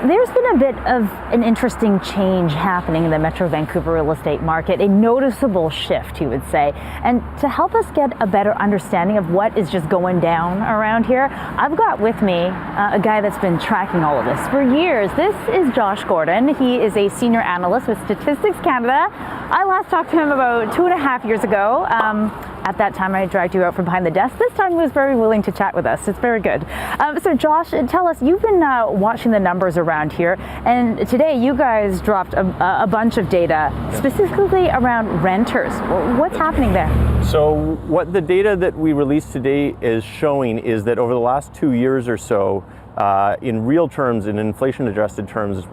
There's been a bit of an interesting change happening in the Metro Vancouver real estate market, a noticeable shift, you would say. And to help us get a better understanding of what is just going down around here, I've got with me a guy that's been tracking all of this for years. This is Josh Gordon. He is a senior analyst with Statistics Canada. I last talked to him about 2.5 years ago. At that time, I dragged you out from behind the desk. This time, he was very willing to chat with us. It's very good. So Josh, tell us, you've been watching the numbers around here, and today you guys dropped a bunch of data, specifically around renters. What's happening there? So what the data that we released today is showing is that over the last 2 years or so, in real terms, in inflation-adjusted terms,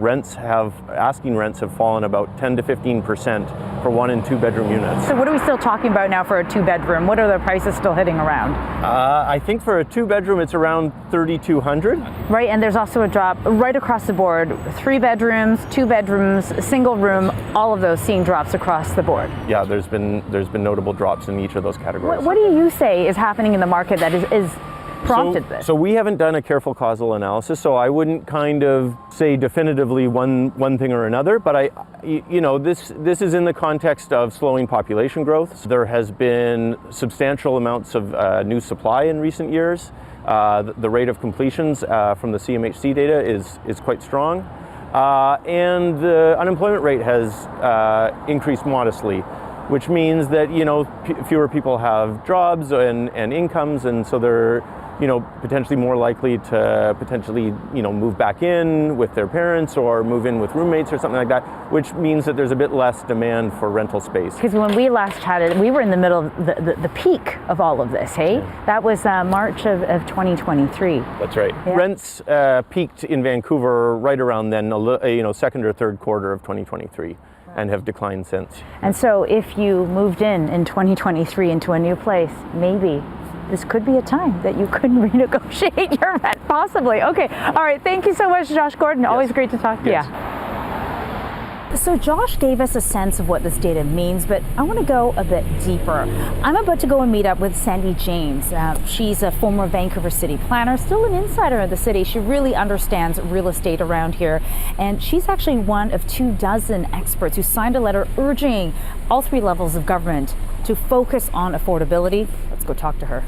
asking rents have fallen about 10 to 15% for 1 and 2 bedroom units. So what are we still talking about now for a 2-bedroom? What are the prices still hitting around? I think for a 2-bedroom, it's around $3,200. Right, and there's also a drop right across the board. 3 bedrooms, 2 bedrooms, single room, all of those seeing drops across the board. Yeah, there's been notable drops in each of those categories. What do you say is happening in the market that is prompted this? So we haven't done a careful causal analysis, so I wouldn't kind of say definitively one thing or another, but this is in the context of slowing population growth. There has been substantial amounts of new supply in recent years. The rate of completions from the CMHC data is quite strong, and the unemployment rate has increased modestly, which means that fewer people have jobs and incomes, and so they're potentially more likely to move back in with their parents or move in with roommates or something like that, which means that there's a bit less demand for rental space. Because when we last chatted, we were in the middle of the peak of all of this, hey? Yeah. That was March of 2023. That's right. Yeah. Rents peaked in Vancouver right around then, second or third quarter of 2023. And have declined since. And so if you moved in 2023 into a new place, maybe this could be a time that you could renegotiate your rent, possibly. Okay, all right, thank you so much, Josh Gordon. Yes. Always great to talk to you. So Josh gave us a sense of what this data means, but I want to go a bit deeper. I'm about to go and meet up with Sandy James. She's a former Vancouver city planner, still an insider of the city. She really understands real estate around here, and she's actually one of 24 experts who signed a letter urging all 3 levels of government to focus on affordability. Let's go talk to her.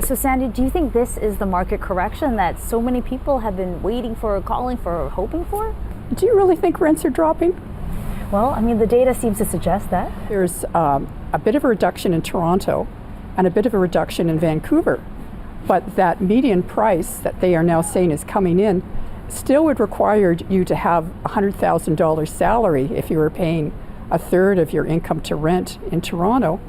So Sandy, do you think this is the market correction that so many people have been waiting for, calling for, hoping for? Do you really think rents are dropping? Well, I mean, the data seems to suggest that. There's a bit of a reduction in Toronto and a bit of a reduction in Vancouver, but that median price that they are now saying is coming in still would require you to have a $100,000 salary if you were paying a third of your income to rent in Toronto.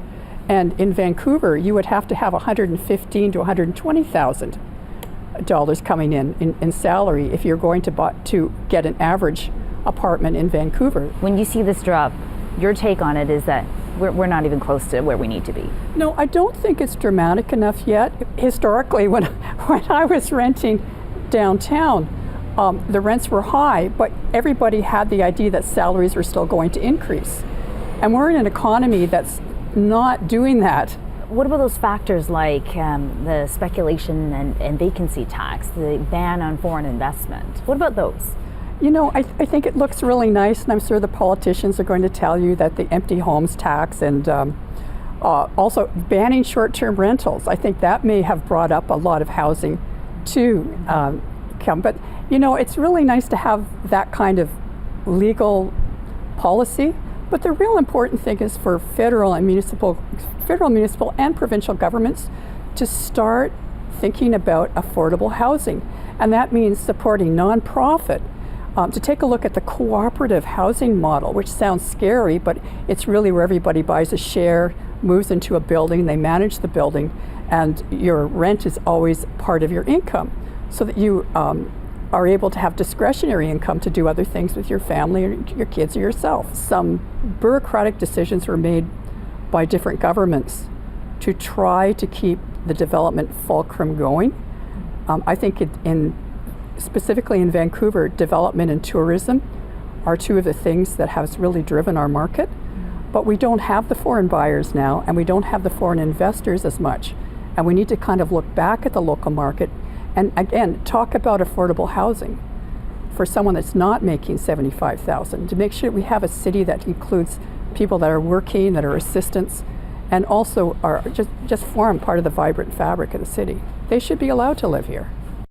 And in Vancouver, you would have to have $115,000 to $120,000 coming in salary if you're going to get an average apartment in Vancouver. When you see this drop, your take on it is that we're not even close to where we need to be. No, I don't think it's dramatic enough yet. Historically, when I was renting downtown, the rents were high, but everybody had the idea that salaries were still going to increase. And we're in an economy that's not doing that. What about those factors like the speculation and vacancy tax, the ban on foreign investment? What about those? I think it looks really nice, and I'm sure the politicians are going to tell you that the empty homes tax and also banning short-term rentals, I think that may have brought up a lot of housing to come. But, it's really nice to have that kind of legal policy. But the real important thing is for federal, municipal, and provincial governments to start thinking about affordable housing. And that means supporting nonprofit, to take a look at the cooperative housing model, which sounds scary, but it's really where everybody buys a share, moves into a building, they manage the building, and your rent is always part of your income, so that you are able to have discretionary income to do other things with your family or your kids or yourself. Some bureaucratic decisions were made by different governments to try to keep the development fulcrum going. I think specifically in Vancouver, development and tourism are 2 of the things that has really driven our market. But we don't have the foreign buyers now, and we don't have the foreign investors as much. And we need to kind of look back at the local market and again, talk about affordable housing. for someone that's not making $75,000, to make sure we have a city that includes people that are working, that are assistants, and also are just form part of the vibrant fabric of the city. They should be allowed to live here.